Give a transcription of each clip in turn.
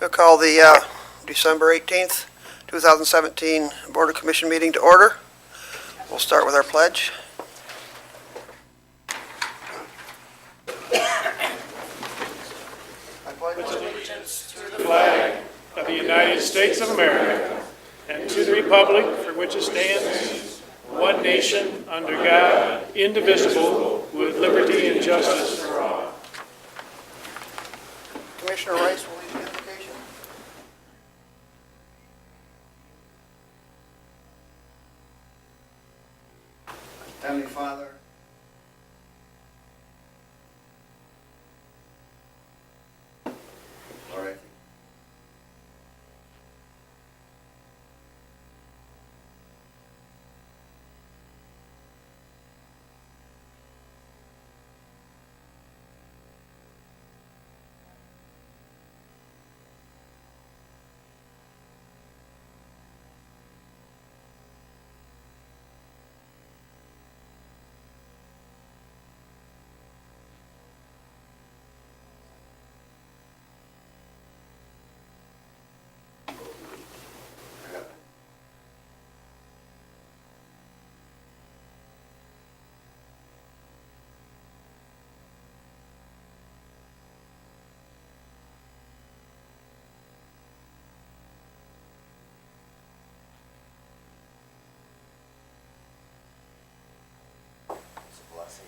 We'll call the December 18th, 2017 Board of Commission meeting to order. We'll start with our pledge. Allegiance to the flag of the United States of America and to the republic for which it stands, one nation, under God, indivisible, with liberty and justice for all. Commissioner Rice will lead the invocation. Heavenly Father, Lord, I think it's a blessing.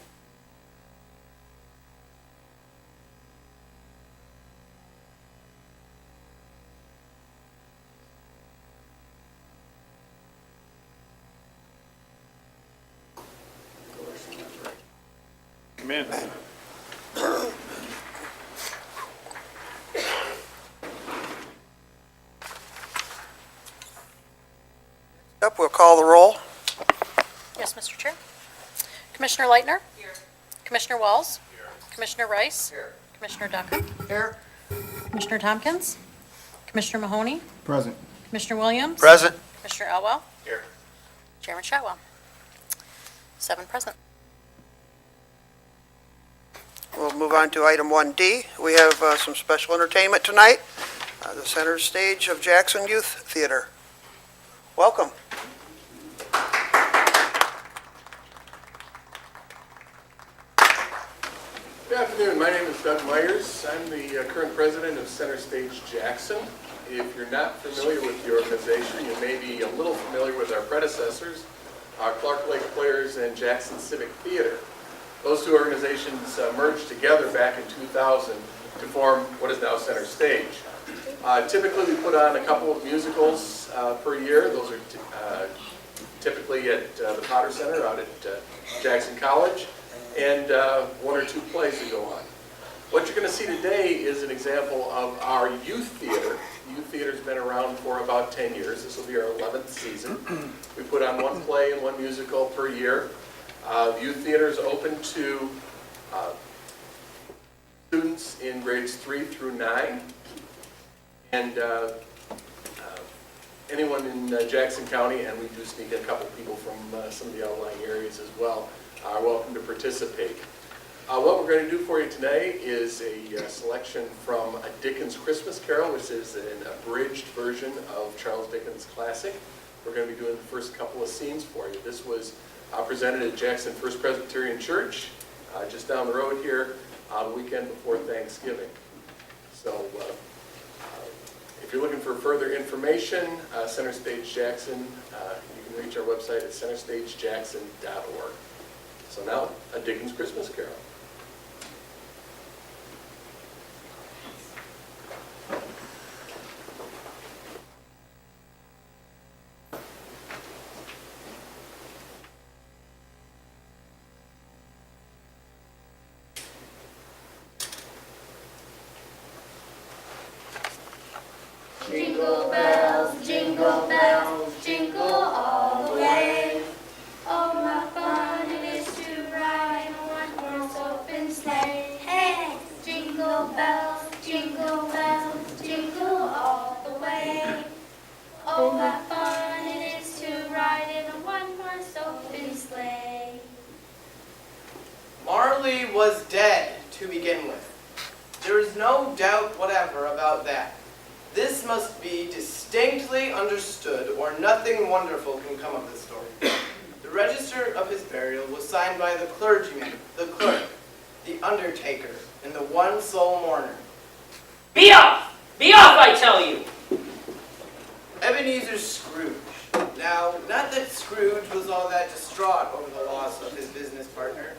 Amen. Up, we'll call the roll. Yes, Mr. Chair. Commissioner Leitner? Here. Commissioner Walls? Here. Commissioner Rice? Here. Commissioner Ducker? Here. Commissioner Tompkins? Commissioner Mahoney? Present. Commissioner Williams? Present. Commissioner Elwell? Here. Chairman Shotwell? 7 present. We'll move on to item 1D. We have some special entertainment tonight. The center stage of Jackson Youth Theater. Welcome. Good afternoon. My name is Doug Myers. I'm the current president of Center Stage Jackson. If you're not familiar with the organization, you may be a little familiar with our predecessors, Clark Lake Players and Jackson Civic Theater. Those two organizations merged together back in 2000 to form what is now Center Stage. Typically, we put on a couple of musicals per year. Those are typically at the Potter Center out at Jackson College, and 1 or 2 plays that go on. What you're going to see today is an example of our youth theater. Youth theater's been around for about 10 years. This will be our 11th season. We put on 1 play and 1 musical per year. The youth theater is open to students in grades 3 through 9. And anyone in Jackson County, and we do sneak in a couple people from some of the outlying areas as well, are welcome to participate. What we're going to do for you today is a selection from A Dickens Christmas Carol, which is an abridged version of Charles Dickens' classic. We're going to be doing the first couple of scenes for you. This was presented at Jackson First Presbyterian Church, just down the road here, the weekend before Thanksgiving. So if you're looking for further information, Center Stage Jackson, you can reach our website at centerstagejackson.org. So now, A Dickens Christmas Carol. Jingle bells, jingle all the way. Oh, my fun it is to ride in a one-horse open sleigh. Hey, jingle bells, jingle all the way. Oh, my fun it is to ride in a one-horse open sleigh. Marley was dead to begin with. There is no doubt whatever about that. This must be distinctly understood, or nothing wonderful can come of this story. The register of his burial was signed by the clergyman, the clerk, the undertaker, and the one sole mourner. Be off! Be off, I tell you! Ebenezer Scrooge. Now, not that Scrooge was all that distraught over the loss of his business partner.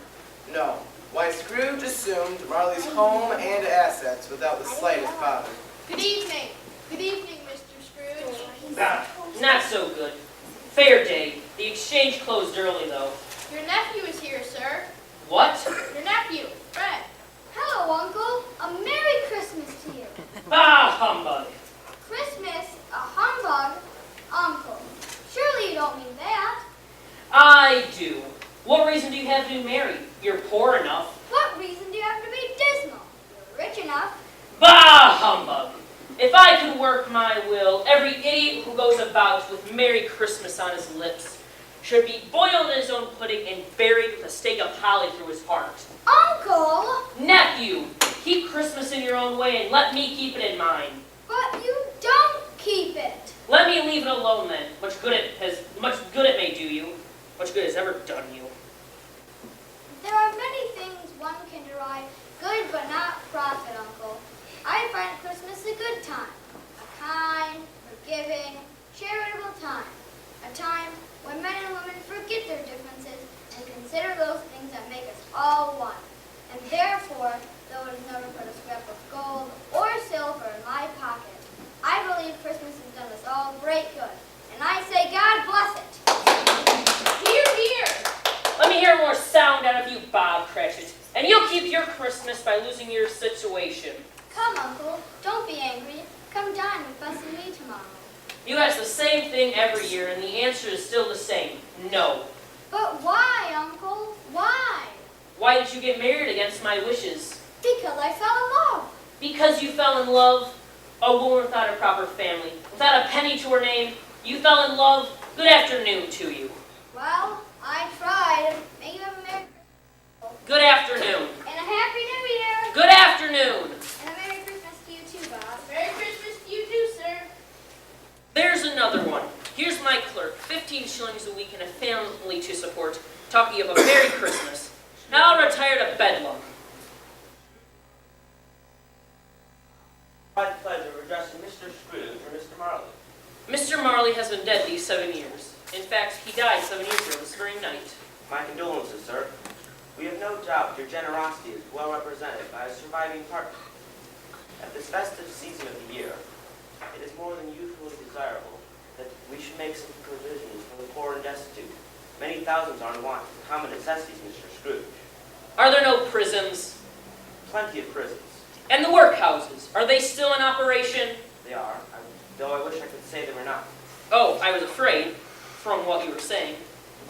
No. Why, Scrooge assumed Marley's home and assets without the slightest bother. Good evening. Good evening, Mr. Scrooge. Not so good. Fair day. The exchange closed early, though. Your nephew is here, sir. What? Your nephew, Fred. Hello, Uncle. A Merry Christmas to you. Bah, humbug! Christmas? A humbug? Uncle, surely you don't mean that. I do. What reason do you have to be married? You're poor enough. What reason do you have to be dismal? You're rich enough. Bah, humbug! If I could work my will, every idiot who goes about with Merry Christmas on his lips should be boiled in his own pudding and buried with a stake of holly through his heart. Uncle! Nephew, keep Christmas in your own way and let me keep it in mine. But you don't keep it. Let me leave it alone then. Much good it may do you. Much good has ever done you. There are many things one can derive good but not profit, Uncle. I find Christmas a good time. A kind, forgiving, charitable time. A time when men and women forget their differences and consider those things that make us all one. And therefore, though it has never put a scrap of gold or silver in my pocket, I believe Christmas has done us all great good. And I say God bless it. Hear, hear. Let me hear more sound out of you, Bob Cratchit. And you'll keep your Christmas by losing your situation. Come, Uncle, don't be angry. Come dine with us and me tomorrow. You ask the same thing every year, and the answer is still the same. No. But why, Uncle? Why? Why did you get married against my wishes? Because I fell in love. Because you fell in love? A woman without a proper family, without a penny to her name, you fell in love? Good afternoon to you. Well, I tried. May you have a Merry Christmas. Good afternoon. And a Happy New Year. Good afternoon. And a Merry Christmas to you too, Bob. Merry Christmas to you too, sir. There's another one. Here's my clerk, 15 shillings a week and a family to support, talking of a Merry Christmas. Now I'll retire to bedlam. My pleasure of addressing Mr. Scrooge or Mr. Marley. Mr. Marley has been dead these 7 years. In fact, he died 7 years ago this very night. My condolences, sir. We have no doubt your generosity is well represented by a surviving partner. At this festive season of the year, it is more than usually desirable that we should make some provisions for the poor and destitute. Many thousands are in want of common necessities, Mr. Scrooge. Are there no prisons? Plenty of prisons. And the workhouses, are they still in operation? They are, though I wish I could say they were not. Oh, I was afraid, from what you were saying,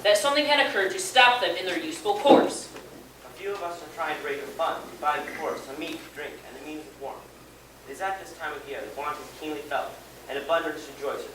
that something had occurred to stop them in their useful course. A few of us are trying to raise a fund to buy the poor some meat, drink, and the means of warmth. It is at this time of year that want is keenly felt, and abundance rejoices.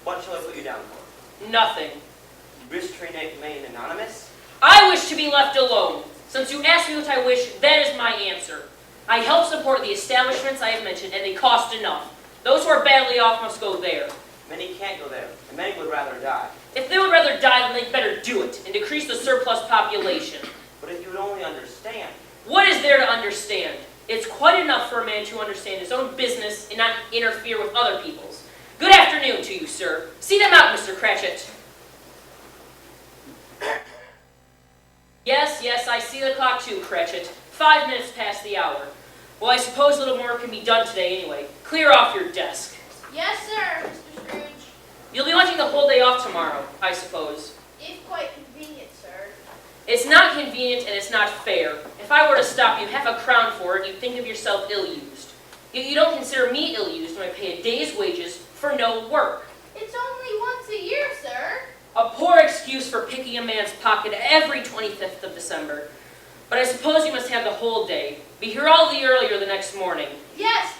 What shall I put you down for? Nothing. You wish to remain anonymous? I wish to be left alone. Since you asked me what I wish, that is my answer. I help support the establishments I have mentioned, and they cost enough. Those who are badly off must go there. Many can't go there, and many would rather die. If they would rather die, then they'd better do it, and decrease the surplus population. But if you would only understand. What is there to understand? It's quite enough for a man to understand his own business and not interfere with other people's. Good afternoon to you, sir. See them out, Mr. Cratchit. Yes, I see the clock too, Cratchit. 5 minutes past the hour. Well, I suppose a little more can be done today anyway. Clear off your desk. Yes, sir, Mr. Scrooge. You'll be wanting the whole day off tomorrow, I suppose. If quite convenient, sir. It's not convenient and it's not fair. If I were to stop you half a crown for it, you'd think of yourself ill-used. Yet you don't consider me ill-used when I pay a day's wages for no work. It's only once a year, sir. A poor excuse for picking a man's pocket every 25th of December. But I suppose you must have the whole day. Be here all the earlier the next morning. Yes,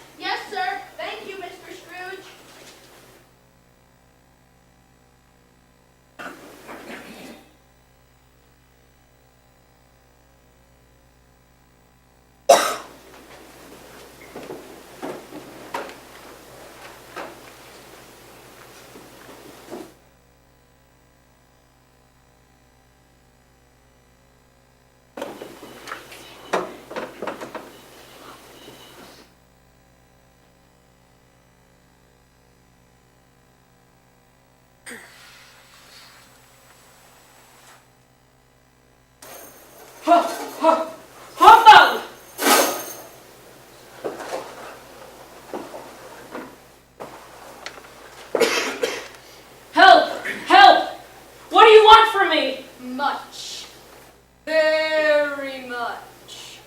sir. Thank you, Mr. Scrooge. Humbug! Help! Help! What do you want from me? Much. Very much.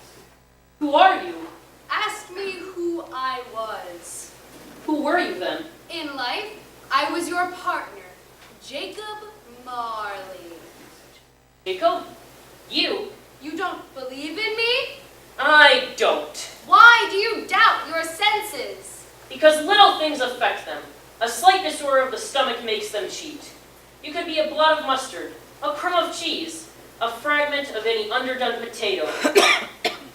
Who are you? Ask me who I was. Who were you then? In life, I was your partner, Jacob Marley. Jacob? You? You don't believe in me? I don't. Why do you doubt your senses? Because little things affect them. A slight disorder of the stomach makes them cheat. You could be a blot of mustard, a crumb of cheese, a fragment of any underdone potato.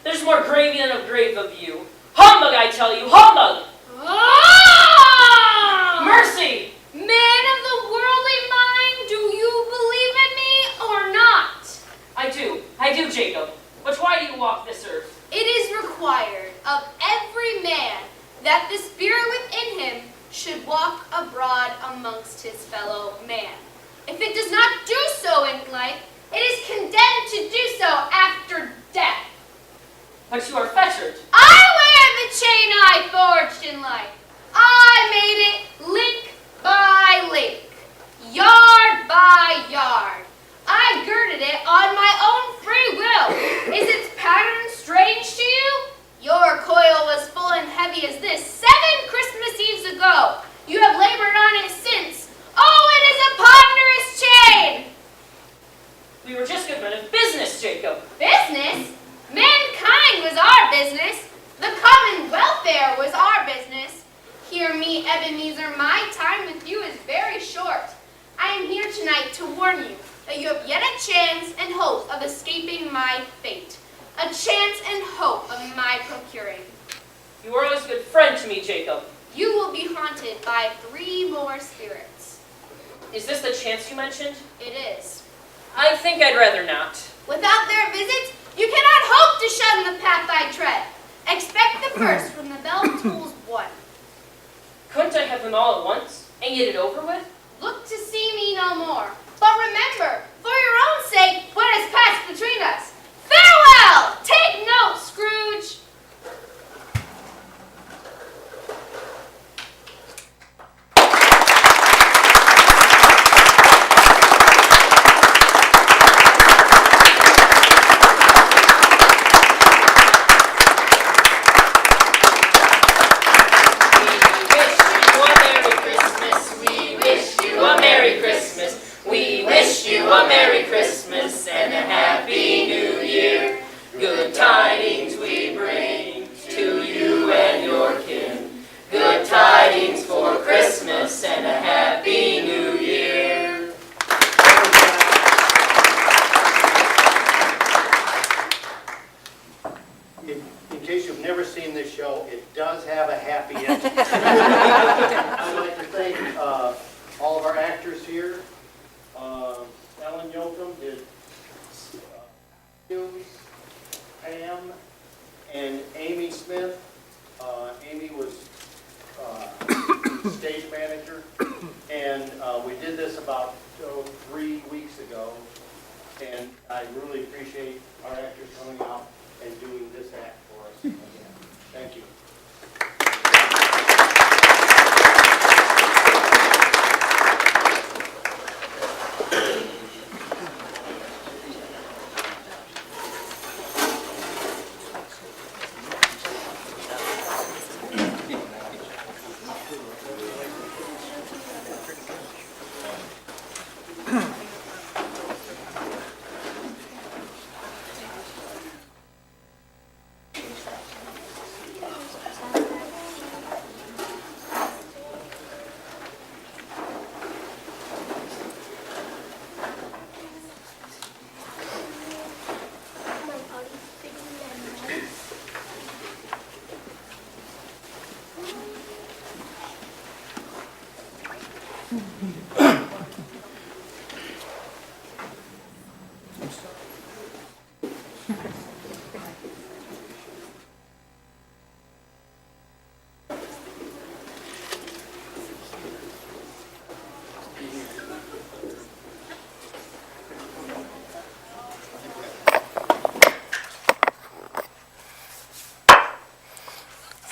There's more gravy than a grave of you. Humbug, I tell you, humbug! Ah! Mercy! Man of the worldly mind, do you believe in me or not? I do, Jacob. But why do you walk this earth? It is required of every man that the spirit within him should walk abroad amongst his fellow man. If it does not do so in life, it is condemned to do so after death. But you are fettered. I wear the chain I forged in life. I made it link by link, yard by yard. I girded it on my own free will. Is its pattern strange to you? Your coil was full and heavy as this 7 Christmas Eves ago. You have labored on it since. Oh, it is a ponderous chain! We were just good men of business, Jacob. Business? Mankind was our business. The common welfare was our business. Hear me, Ebenezer, my time with you is very short. I am here tonight to warn you that you have yet a chance and hope of escaping my fate. A chance and hope of my procuring. You were always a good friend to me, Jacob. You will be haunted by 3 more spirits. Is this the chance you mentioned? It is. I think I'd rather not. Without their visits, you cannot hope to shun the path I tread. Expect the first from the bell tolls 1. Couldn't I have them all at once and get it over with? Look to see me no more. But remember, for your own sake, what has passed between us. Farewell! Take note, Scrooge! We wish you a Merry Christmas and a Happy New Year. Good tidings we bring to you and your kin. Good tidings for Christmas and a Happy New Year. In case you've never seen this show, it does have a happy ending. I'd like to thank all of our actors here. Ellen Yoakum did Hughes, Pam, and Amy Smith. Amy was stage manager, and we did this about 3 weeks ago, and I really appreciate our actors coming out and doing this act for us again. Thank you.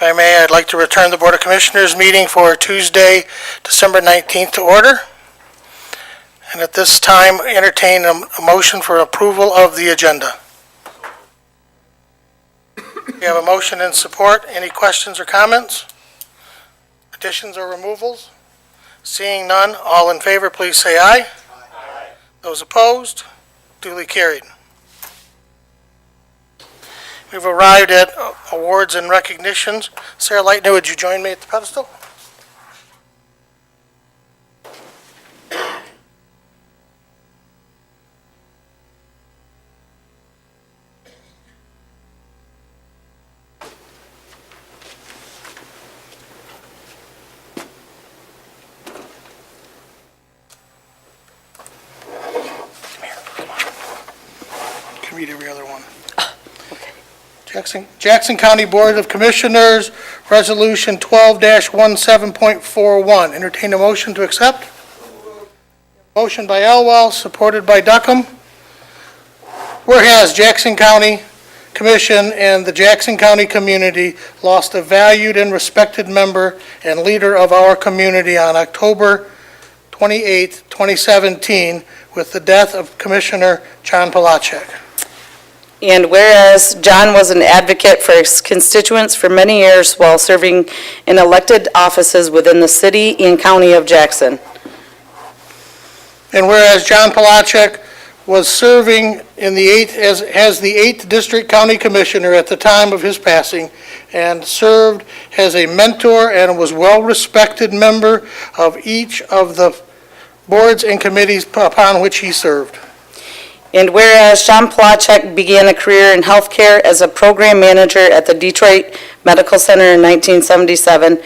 If I may, I'd like to return the Board of Commissioners meeting for Tuesday, December 19th to order. And at this time, entertain a motion for approval of the agenda. We have a motion and support. Any questions or comments? Additions or removals? Seeing none, all in favor, please say aye. Aye. Those opposed? Duly carried. We've arrived at awards and recognitions. Sarah Lightner, would you join me at the pedestal? Read every other one. Jackson County Board of Commissioners, Resolution 12-17.41. Entertain a motion to accept. Motion by Elwell, supported by Duckham. Whereas Jackson County Commission and the Jackson County community lost a valued and respected member and leader of our community on October 28, 2017, with the death of Commissioner John Palachuk. And whereas John was an advocate for his constituents for many years while serving in elected offices within the city and county of Jackson. And whereas John Palachuk was serving in the as the 8th District County Commissioner at the time of his passing, and served as a mentor and was well-respected member of each of the boards and committees upon which he served. And whereas John Palachuk began a career in healthcare as a program manager at the Detroit Medical Center in 1977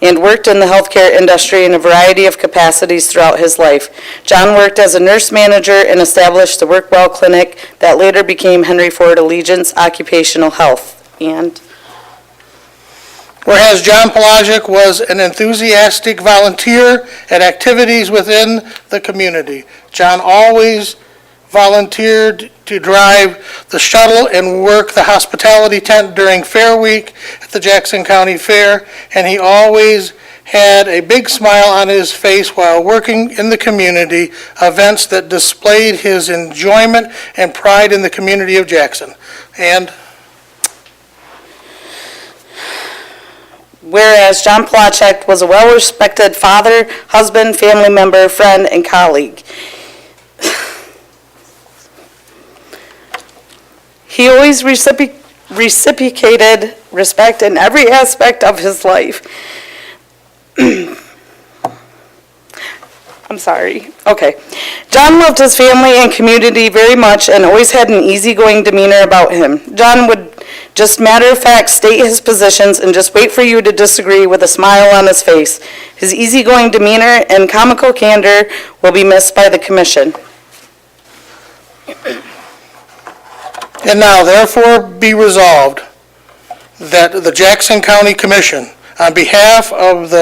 and worked in the healthcare industry in a variety of capacities throughout his life. John worked as a nurse manager and established the WorkWell Clinic that later became Henry Ford Allegiance Occupational Health. And whereas John Palachuk was an enthusiastic volunteer at activities within the community. John always volunteered to drive the shuttle and work the hospitality tent during Fair Week at the Jackson County Fair, and he always had a big smile on his face while working in the community, events that displayed his enjoyment and pride in the community of Jackson. And whereas John Palachuk was a well-respected father, husband, family member, friend, and colleague. He always reciprocated respect in every aspect of his life. I'm sorry. Okay. John loved his family and community very much and always had an easygoing demeanor about him. John would just matter of fact state his positions and just wait for you to disagree with a smile on his face. His easygoing demeanor and comical candor will be missed by the commission. And now, therefore, be resolved that the Jackson County Commission, on behalf of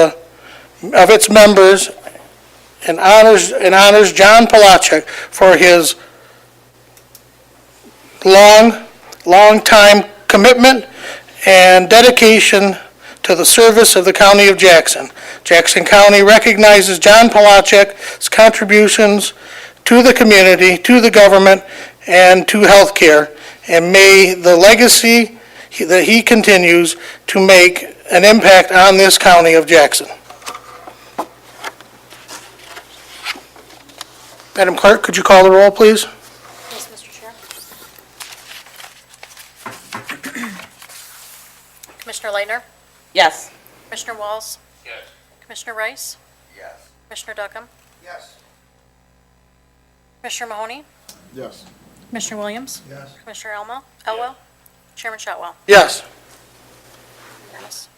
its members, and honors John Palachuk for his long time commitment and dedication to the service of the County of Jackson. Jackson County recognizes John Palachuk's contributions to the community, to the government, and to healthcare. And may the legacy that he continues to make an impact on this county of Jackson. Madam Clerk, could you call the roll, please? Yes, Mr. Chair. Commissioner Leitner? Yes. Commissioner Walls? Yes. Commissioner Rice? Yes. Commissioner Duckham? Yes. Commissioner Mahoney? Yes. Commissioner Williams? Yes. Commissioner Elwell? Chairman Shotwell? Yes. Unanimous.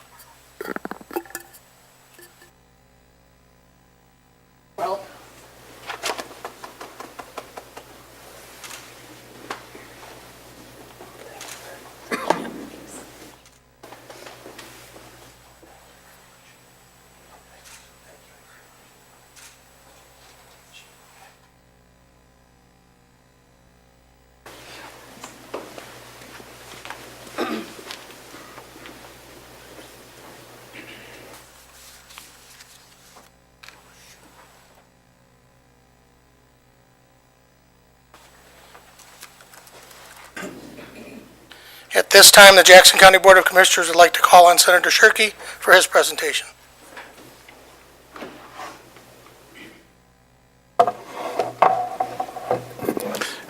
this time, the Jackson County Board of Commissioners would like to call on Senator Shirkey for his presentation.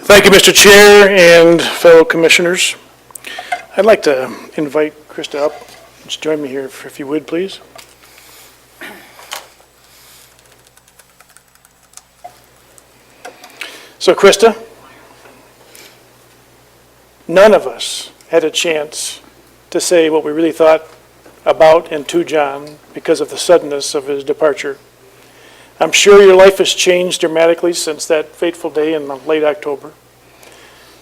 Thank you, Mr. Chair and fellow commissioners. I'd like to invite Krista up. Just join me here if you would, please. So Krista, none of us had a chance to say what we really thought about and to John because of the suddenness of his departure. I'm sure your life has changed dramatically since that fateful day in late October.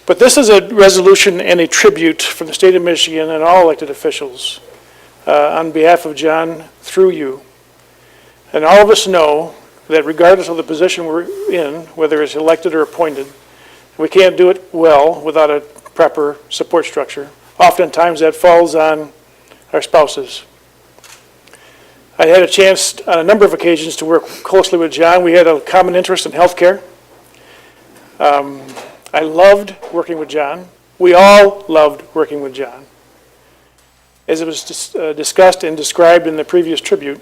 But this is a resolution and a tribute from the state of Michigan and all elected officials on behalf of John through you. And all of us know that regardless of the position we're in, whether it's elected or appointed, we can't do it well without a proper support structure. Oftentimes that falls on our spouses. I had a chance on a number of occasions to work closely with John. We had a common interest in healthcare. I loved working with John. We all loved working with John. As it was discussed and described in the previous tribute,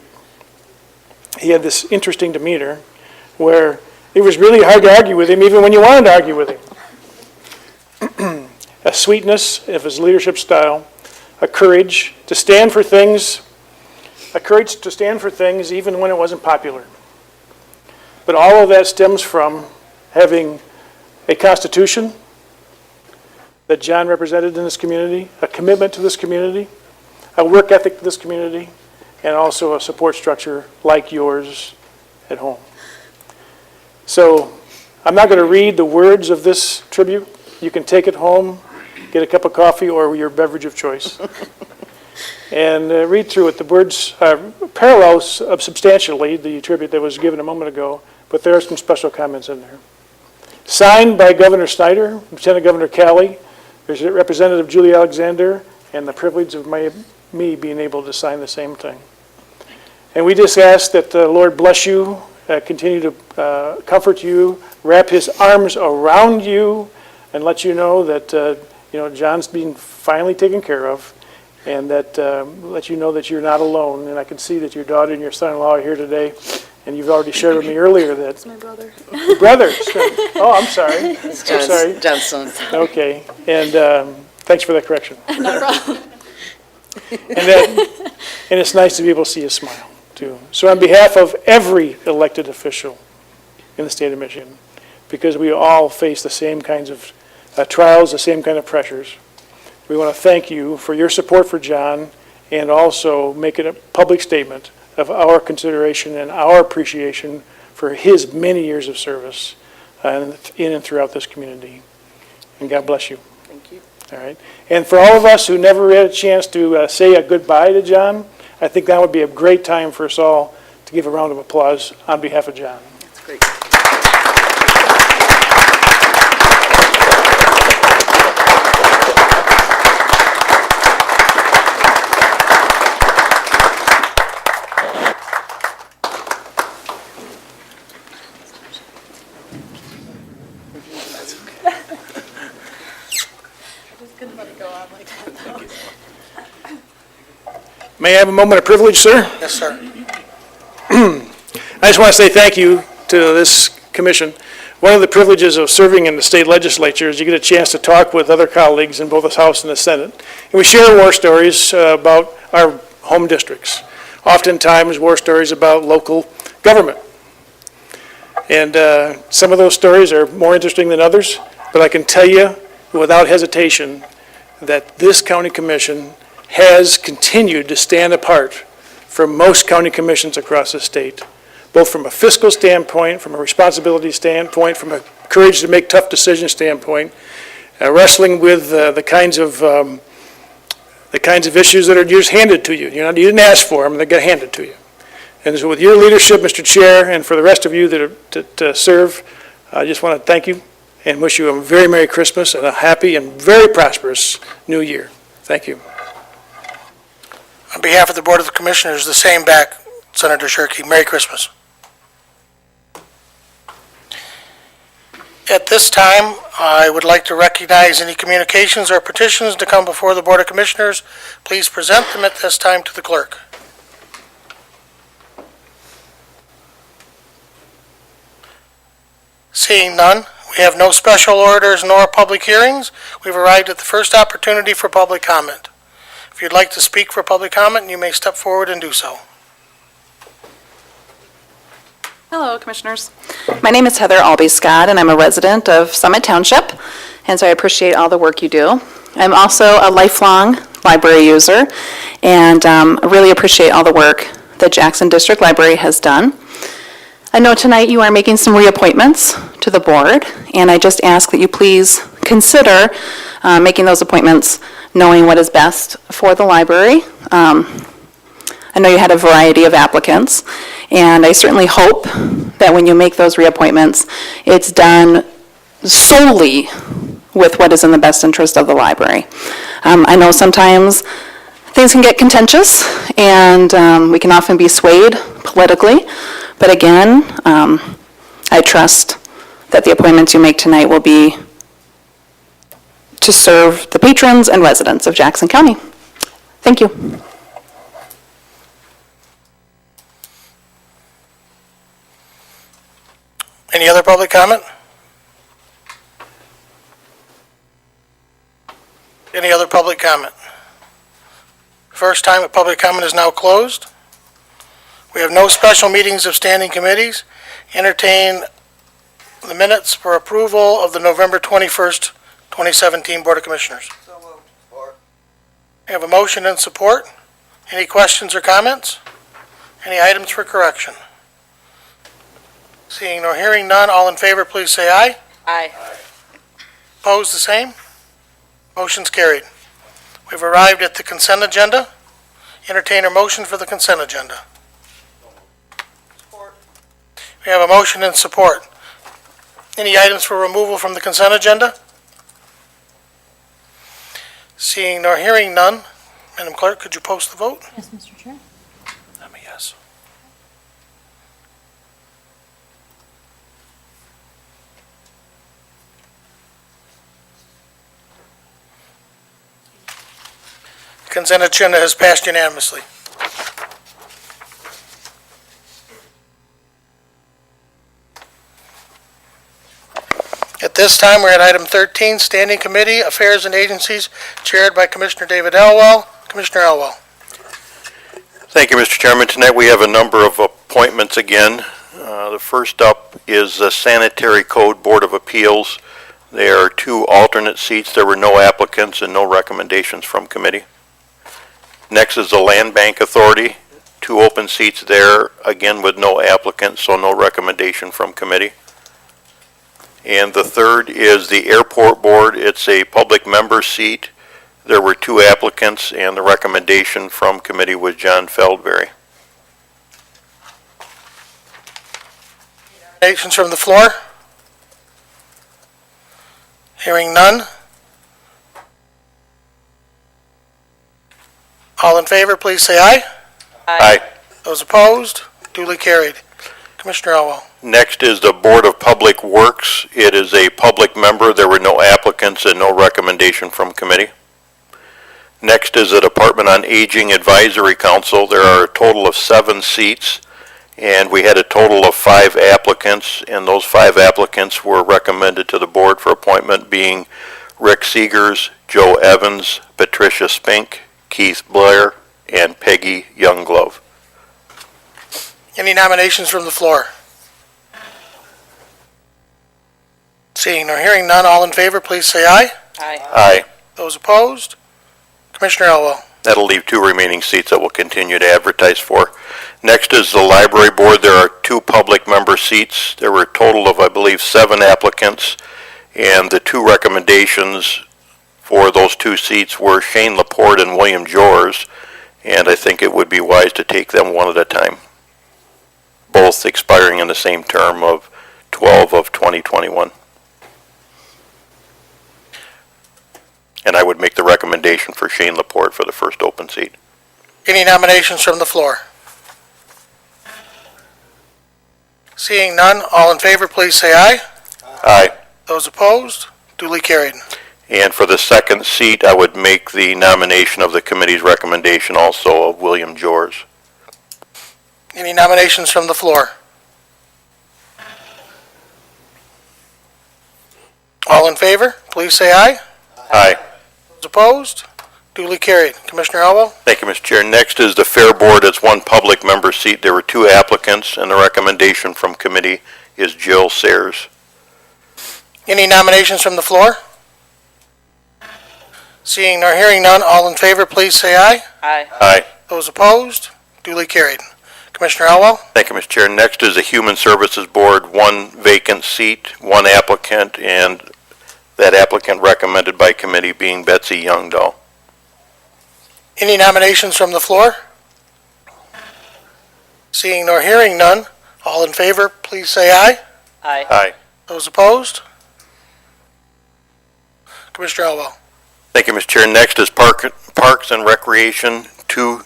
he had this interesting demeanor where it was really hard to argue with him even when you wanted to argue with him. A sweetness of his leadership style, a courage to stand for things, even when it wasn't popular. But all of that stems from having a constitution that John represented in this community, a commitment to this community, a work ethic to this community, and also a support structure like yours at home. So I'm not going to read the words of this tribute. You can take it home, get a cup of coffee or your beverage of choice, and read through it. The words parallel substantially the tribute that was given a moment ago, but there are some special comments in there. Signed by Governor Snyder, Lieutenant Governor Calley, there's Representative Julie Alexander, and the privilege of me being able to sign the same thing. And we just ask that the Lord bless you, continue to comfort you, wrap his arms around you, and let you know that John's being finally taken care of, and that let you know that you're not alone. And I can see that your daughter and your son-in-law are here today, and you've already shared with me earlier that... It's My brother. Your brothers. Oh, I'm sorry. I'm sorry. John's son. Okay, and thanks for that correction. Not a problem. And it's nice to be able to see you smile, too. So on behalf of every elected official in the state of Michigan, because we all face the same kinds of trials, the same kind of pressures, we want to thank you for your support for John and also make it a public statement of our consideration and our appreciation for his many years of service in and throughout this community. And God bless you. Thank you. All right. And for all of us who never had a chance to say a goodbye to John, I think that would be a great time for us all to give a round of applause on behalf of John. That's great. May I have a moment of privilege, sir? Yes, sir. I just want to say thank you to this commission. One of the privileges of serving in the state legislature is you get a chance to talk with other colleagues in both the House and the Senate. And we share war stories about our home districts, oftentimes war stories about local government. And some of those stories are more interesting than others, but I can tell you without hesitation that this county commission has continued to stand apart from most county commissions across the state, both from a fiscal standpoint, from a responsibility standpoint, from a courage to make tough decisions standpoint, wrestling with the kinds of issues that are just handed to you. You didn't ask for them, they got handed to you. And so with your leadership, Mr. Chair, and for the rest of you that serve, I just want to thank you and wish you a very Merry Christmas and a happy and very prosperous New Year. Thank you. On behalf of the Board of Commissioners, the same back, Senator Shirkey. Merry Christmas. At this time, I would like to recognize any communications or petitions to come before the Board of Commissioners. Please present them at this time to the clerk. Seeing none, we have no special orders nor public hearings. We've arrived at the first opportunity for public comment. If you'd like to speak for public comment, you may step forward and do so. Hello, Commissioners. My name is Heather Albee Scott, and I'm a resident of Summit Township, and so I appreciate all the work you do. I'm also a lifelong library user, and I really appreciate all the work that Jackson District Library has done. I know tonight you are making some reappointments to the board, and I just ask that you please consider making those appointments knowing what is best for the library. I know you had a variety of applicants, and I certainly hope that when you make those reappointments, it's done solely with what is in the best interest of the library. I know sometimes things can get contentious, and we can often be swayed politically, but again, I trust that the appointments you make tonight will be to serve the patrons and residents of Jackson County. Thank you. Any other public comment? Any other public comment? First time that public comment is now closed. We have no special meetings of standing committees. Entertain the minutes for approval of the November 21st, 2017 Board of Commissioners. So moved. Support. We have a motion and support. Any questions or comments? Any items for correction? Seeing nor hearing none, all in favor, please say aye. Aye. Opposed, the same? Motion's carried. We've arrived at the consent agenda. Entertain a motion for the consent agenda. Support. We have a motion and support. Any items for removal from the consent agenda? Seeing nor hearing none, Madam Clerk, could you post the vote? Yes, Mr. Chair. I'm a yes. Consent agenda has passed unanimously. At this time, we're at item 13, Standing Committee, Affairs and Agencies, chaired by Commissioner David Elwell. Commissioner Elwell. Thank you, Mr. Chairman. Tonight we have a number of appointments again. The first up is the Sanitary Code Board of Appeals. There are 2 alternate seats. There were no applicants and no recommendations from committee. Next is the Land Bank Authority. 2 open seats there, again with no applicants, so no recommendation from committee. And the third is the Airport Board. It's a public member seat. There were 2 applicants, and the recommendation from committee was John Feldberry. Nominations from the floor? Hearing none. All in favor, please say aye. Aye. Those opposed, duly carried. Commissioner Elwell. Next is the Board of Public Works. It is a public member. There were no applicants and no recommendation from committee. Next is the Department on Aging Advisory Council. There are a total of 7 seats, and we had a total of 5 applicants, and those 5 applicants were recommended to the board for appointment, being Rick Seegers, Joe Evans, Patricia Spink, Keith Blair, and Peggy Youngglove. Any nominations from the floor? Seeing or hearing none, all in favor, please say aye. Aye. Those opposed? Commissioner Elwell. That'll leave 2 remaining seats that we'll continue to advertise for. Next is the Library Board. There are 2 public member seats. There were a total of, I believe, 7 applicants, and the 2 recommendations for those 2 seats were Shane Laporte and William Jors, and I think it would be wise to take them one at a time, both expiring in the same term of 12 of 2021. And I would make the recommendation for Shane Laporte for the first open seat. Any nominations from the floor? Seeing none, all in favor, please say aye. Aye. Those opposed? Duly carried. And for the second seat, I would make the nomination of the committee's recommendation also of William Jors. Any nominations from the floor? All in favor, please say aye. Aye. Those opposed? Duly carried. Commissioner Elbow? Thank you, Mr. Chair. Next is the Fair Board. It's one public member seat. There were 2 applicants, and the recommendation from committee is Jill Sayers. Any nominations from the floor? Seeing nor hearing none, all in favor, please say aye. Aye. Aye. Those opposed? Duly carried. Commissioner Elwell? Thank you, Mr. Chair. Next is the Human Services Board, 1 vacant seat, 1 applicant, and that applicant recommended by committee being Betsy Youngdahl. Any nominations from the floor? Seeing nor hearing none, all in favor, please say aye. Aye. Aye. Those opposed? Commissioner Elwell? Thank you, Mr. Chair. Next is Parks and Recreation, 2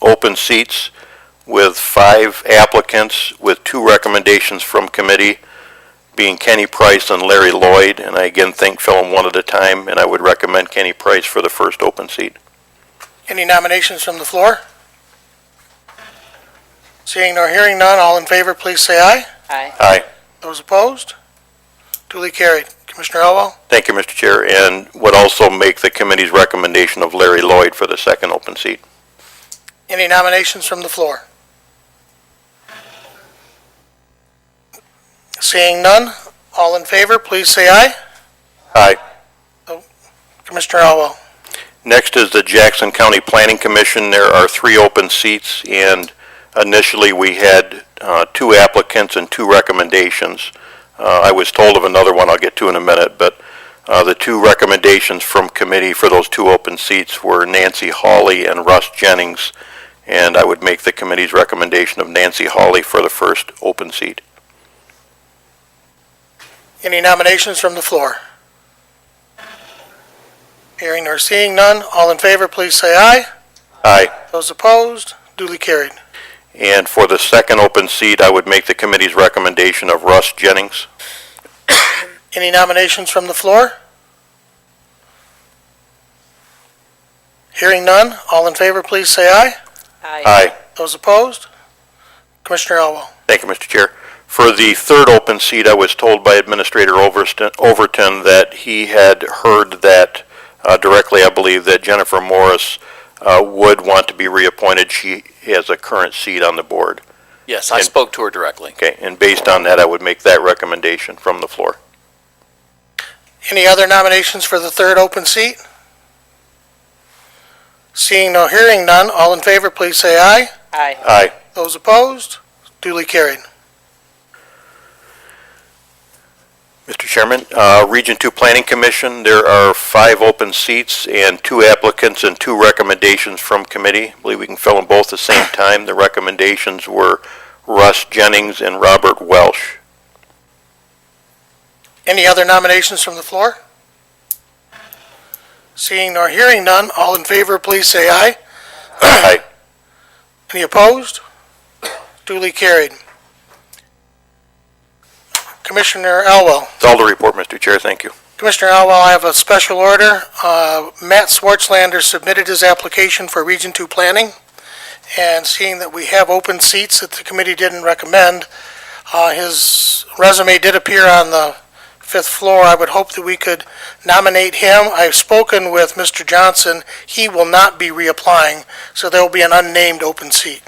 open seats with 5 applicants with 2 recommendations from committee being Kenny Price and Larry Lloyd. And I again fill them one at a time, and I would recommend Kenny Price for the first open seat. Any nominations from the floor? Seeing nor hearing none, all in favor, please say aye. Aye. Aye. Those opposed? Duly carried. Commissioner Elwell? Thank you, Mr. Chair, and would also make the committee's recommendation of Larry Lloyd for the second open seat. Any nominations from the floor? Seeing none, all in favor, please say aye. Aye. Commissioner Elwell? Next is the Jackson County Planning Commission. There are 3 open seats, and initially we had 2 applicants and 2 recommendations. I was told of another one I'll get to in a minute, but the 2 recommendations from committee for those 2 open seats were Nancy Hawley and Russ Jennings, and I would make the committee's recommendation of Nancy Hawley for the first open seat. Any nominations from the floor? Hearing or seeing none, all in favor, please say aye. Aye. Those opposed? Duly carried. And for the second open seat, I would make the committee's recommendation of Russ Jennings. Any nominations from the floor? Hearing none, all in favor, please say aye. Aye. Those opposed? Commissioner Elwell? Thank you, Mr. Chair. For the third open seat, I was told by Administrator Overton that he had heard that directly, I believe, that Jennifer Morris would want to be reappointed. She has a current seat on the board. Yes, I spoke to her directly. Okay, and based on that, I would make that recommendation from the floor. Any other nominations for the third open seat? Seeing no hearing none, all in favor, please say aye. Aye. Aye. Those opposed? Duly carried. Mr. Chairman, Region 2 Planning Commission, there are 5 open seats and 2 applicants and 2 recommendations from committee. I believe we can fill them both at the same time. The recommendations were Russ Jennings and Robert Welsh. Any other nominations from the floor? Seeing nor hearing none, all in favor, please say aye. Aye. Any opposed? Duly carried. Commissioner Elwell. That's all the report, Mr. Chair. Thank you. Commissioner Elwell, I have a special order. Matt Swartzlander submitted his application for Region 2 Planning, and seeing that we have open seats that the committee didn't recommend, his resume did appear on the 5th floor. I would hope that we could nominate him. I've spoken with Mr. Johnson. He will not be reapplying, so there will be an unnamed open seat.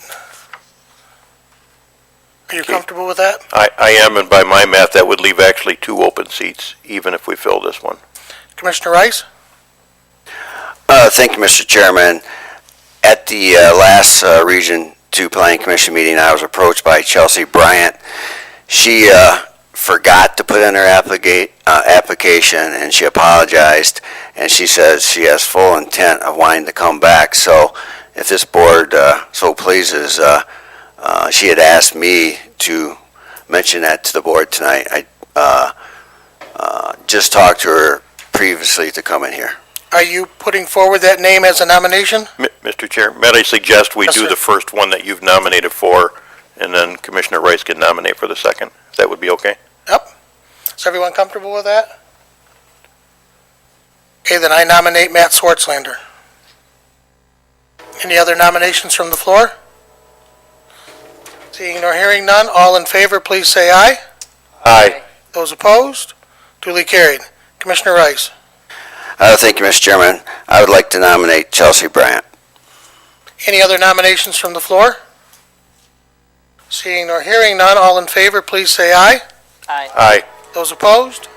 Are you comfortable with that? I am, and by my math, that would leave actually 2 open seats, even if we fill this one. Commissioner Rice? Thank you, Mr. Chairman. At the last Region 2 Planning Commission meeting, I was approached by Chelsea Bryant. She forgot to put in her application, and she apologized, and she says she has full intent of wanting to come back. So if this board so pleases, she had asked me to mention that to the board tonight. I just talked to her previously to come in here. Are you putting forward that name as a nomination? Mr. Chair, may I suggest we Yes, do sir. the first one that you've nominated for, and then Commissioner Rice can nominate for the second, if that would be okay? Yep. Is everyone comfortable with that? Okay, then I nominate Matt Swartzlander. Any other nominations from the floor? Seeing nor hearing none, all in favor, please say aye. Aye. Those opposed? Duly carried. Commissioner Rice. Thank you, Mr. Chairman. I would like to nominate Chelsea Bryant. Any other nominations from the floor? Seeing nor hearing none, all in favor, please say aye. Aye. Aye. Those opposed?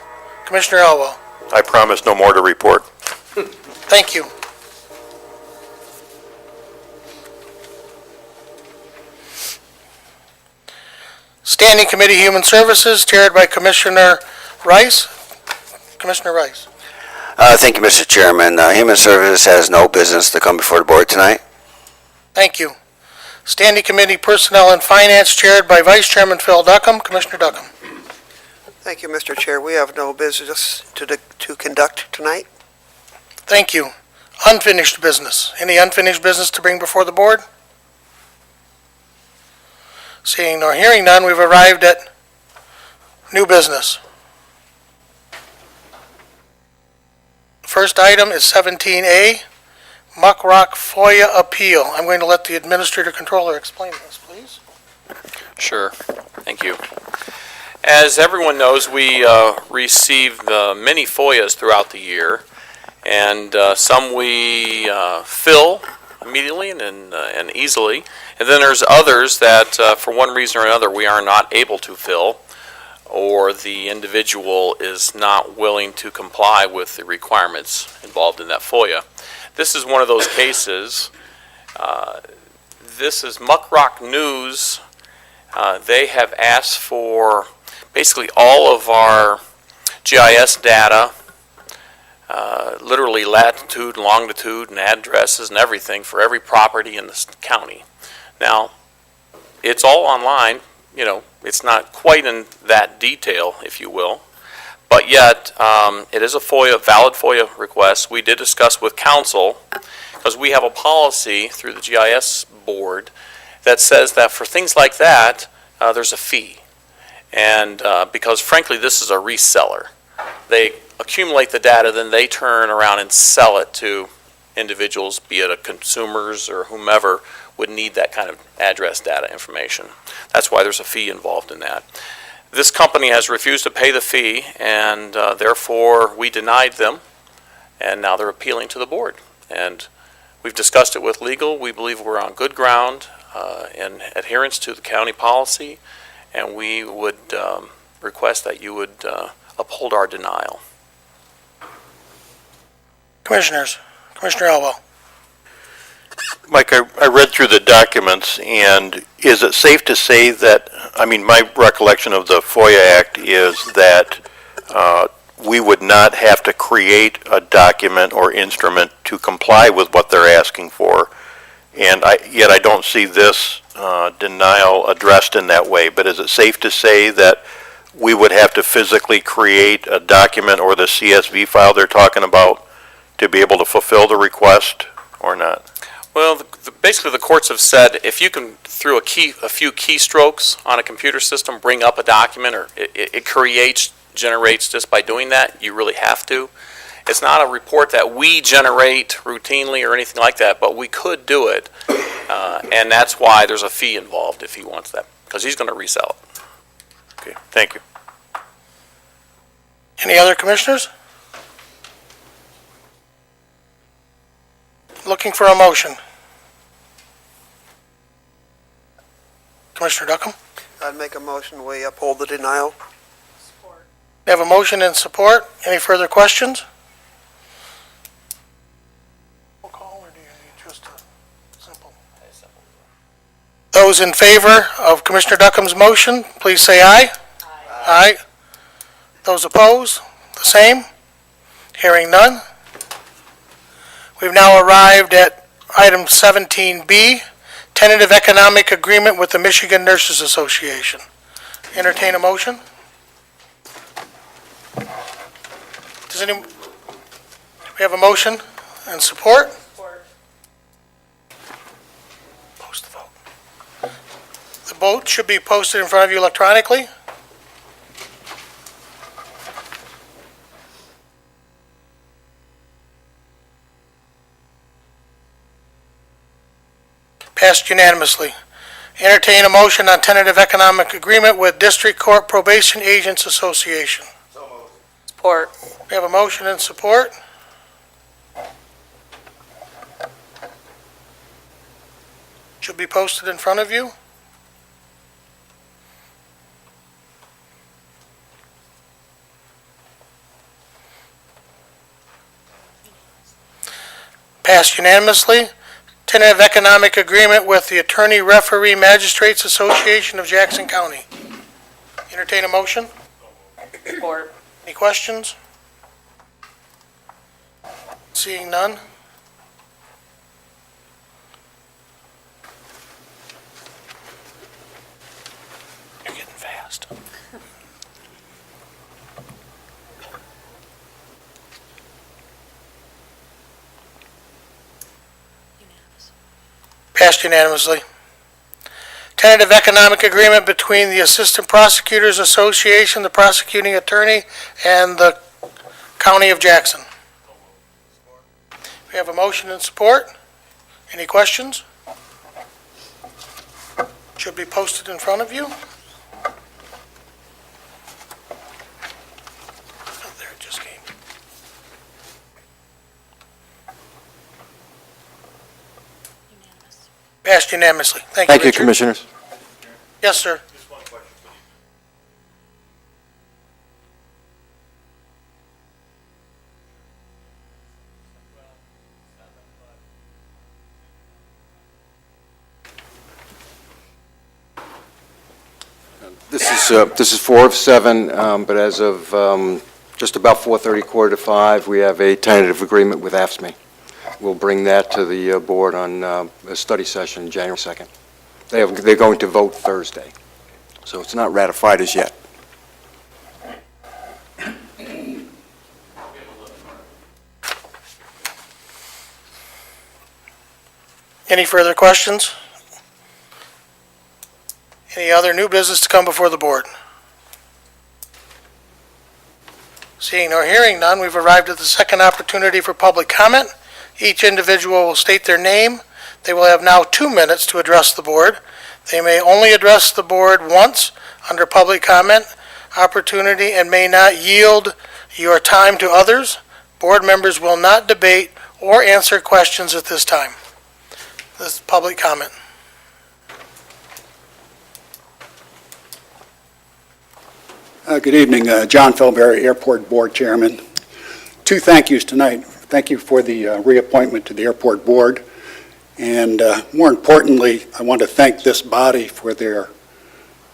Commissioner Elwell. I promise no more to report. Thank you. Standing Committee Human Services, chaired by Commissioner Rice. Commissioner Rice. Thank you, Mr. Chairman. Human Services has no business to come before the board tonight. Thank you. Standing Committee Personnel and Finance, chaired by Vice Chairman Phil Duckham. Commissioner Duckham. Thank you, Mr. Chair. We have no business to conduct tonight. Thank you. Unfinished business. Any unfinished business to bring before the board? Seeing nor hearing none, we've arrived at new business. First item is 17A, Muck Rock FOIA Appeal. I'm going to let the Administrator Controller explain this, please. Sure. Thank you. As everyone knows, we receive many FOIAs throughout the year, and some we fill immediately and easily, and then there's others that for one reason or another we are not able to fill, or the individual is not willing to comply with the requirements involved in that FOIA. This is one of those cases. This is Muck Rock News. They have asked for basically all of our GIS data, literally latitude, longitude, and addresses and everything for every property in this county. Now, it's all online, you know, it's not quite in that detail, if you will, but yet it is a FOIA, valid FOIA request. We did discuss with council, because we have a policy through the GIS board that says that for things like that, there's a fee. And because frankly, this is a reseller. They accumulate the data, then they turn around and sell it to individuals, be it a consumers or whomever would need that kind of address data information. That's why there's a fee involved in that. This company has refused to pay the fee, and therefore we denied them, and now they're appealing to the board. And we've discussed it with legal. We believe we're on good ground in adherence to the county policy, and we would request that you would uphold our denial. Commissioners. Commissioner Elwell. Mike, I read through the documents, and is it safe to say that, I mean, my recollection of the FOIA Act is that we would not have to create a document or instrument to comply with what they're asking for, and yet I don't see this denial addressed in that way. But is it safe to say that we would have to physically create a document or the CSV file they're talking about to be able to fulfill the request, or not? Well, basically the courts have said if you can, through a few keystrokes on a computer system, bring up a document, or it generates just by doing that, you really have to. It's not a report that we generate routinely or anything like that, but we could do it, and that's why there's a fee involved if he wants that, because he's going to resell it. Okay, thank you. Any other commissioners? Looking for a motion. Commissioner Duckham? I'd make a motion, we uphold the denial. We have a motion and support. Any further questions? Roll call, or do you need just a simple? Those in favor of Commissioner Duckham's motion, please say aye. Aye. Those opposed, the same. Hearing none. We've now arrived at item 17B, tentative economic agreement with the Michigan Nurses Association. Entertain a motion. Does anyone, we have a motion and support? Post the vote. The vote should be posted in front of you electronically. Passed unanimously. Entertain a motion on tentative economic agreement with District Court Probation Agents Association. Support. We have a motion and support. Should be posted in front of you. Passed unanimously. Tentative economic agreement with the Attorney Referee Magistrates Association of Jackson County. Entertain a motion. Support. Any questions? Seeing none. You're getting fast. Passed unanimously. Tentative economic agreement between the Assistant Prosecutors Association, the prosecuting attorney, and the County of Jackson. We have a motion and support. Any questions? Should be posted in front of you. Oh, there it just came. Passed unanimously. Thank you, Thank you, Richard. Commissioners. Yes, sir. This is 4 of 7, but as of just about 4:30, quarter to 5, we have a tentative agreement with AFSCME. We'll bring that to the board on a study session January 2nd. They're going to vote Thursday, so it's not ratified as yet. Any further questions? Any other new business to come before the board? Seeing or hearing none, we've arrived at the second opportunity for public comment. Each individual will state their name. They will have now 2 minutes to address the board. They may only address the board once under public comment opportunity and may not yield your time to others. Board members will not debate or answer questions at this time. This is public comment. Good evening, John Felberry, Airport Board Chairman. 2 thank yous tonight. Thank you for the reappointment to the Airport Board. And more importantly, I want to thank this body for their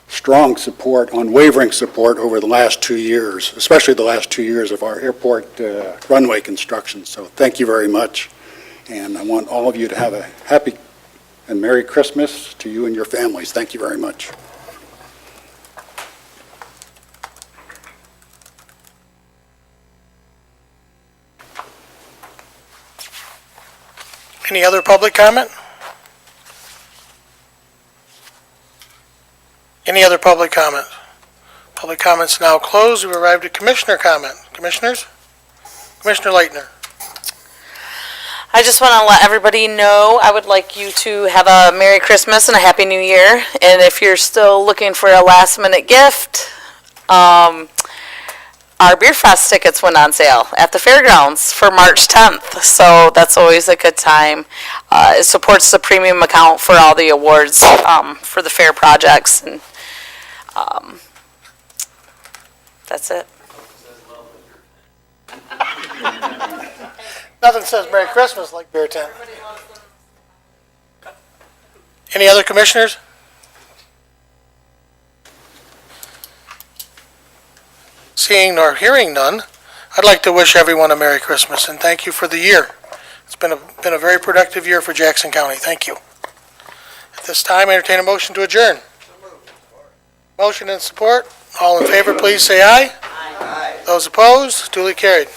strong support, unwavering support over the last 2 years, especially the last 2 years of our airport runway construction. So thank you very much. And I want all of you to have a happy and Merry Christmas to you and your families. Thank you very much. Any other public comment? Any other public comment? Public comment's now closed. We've arrived at commissioner comment. Commissioners? Commissioner Leitner. I just want to let everybody know I would like you to have a Merry Christmas and a Happy New Year. And if you're still looking for a last-minute gift, our Beer Fest tickets went on sale at the fairgrounds for March 10th. So that's always a good time. It supports the premium account for all the awards for the fair projects. And that's it. Nothing says Merry Christmas like beer tent. Any other commissioners? Seeing nor hearing none, I'd like to wish everyone a Merry Christmas and thank you for the year. It's been a very productive year for Jackson County. Thank you. At this time, I entertain a motion to adjourn. Motion and support. All in favor, please say aye. Aye. Those opposed, duly carried.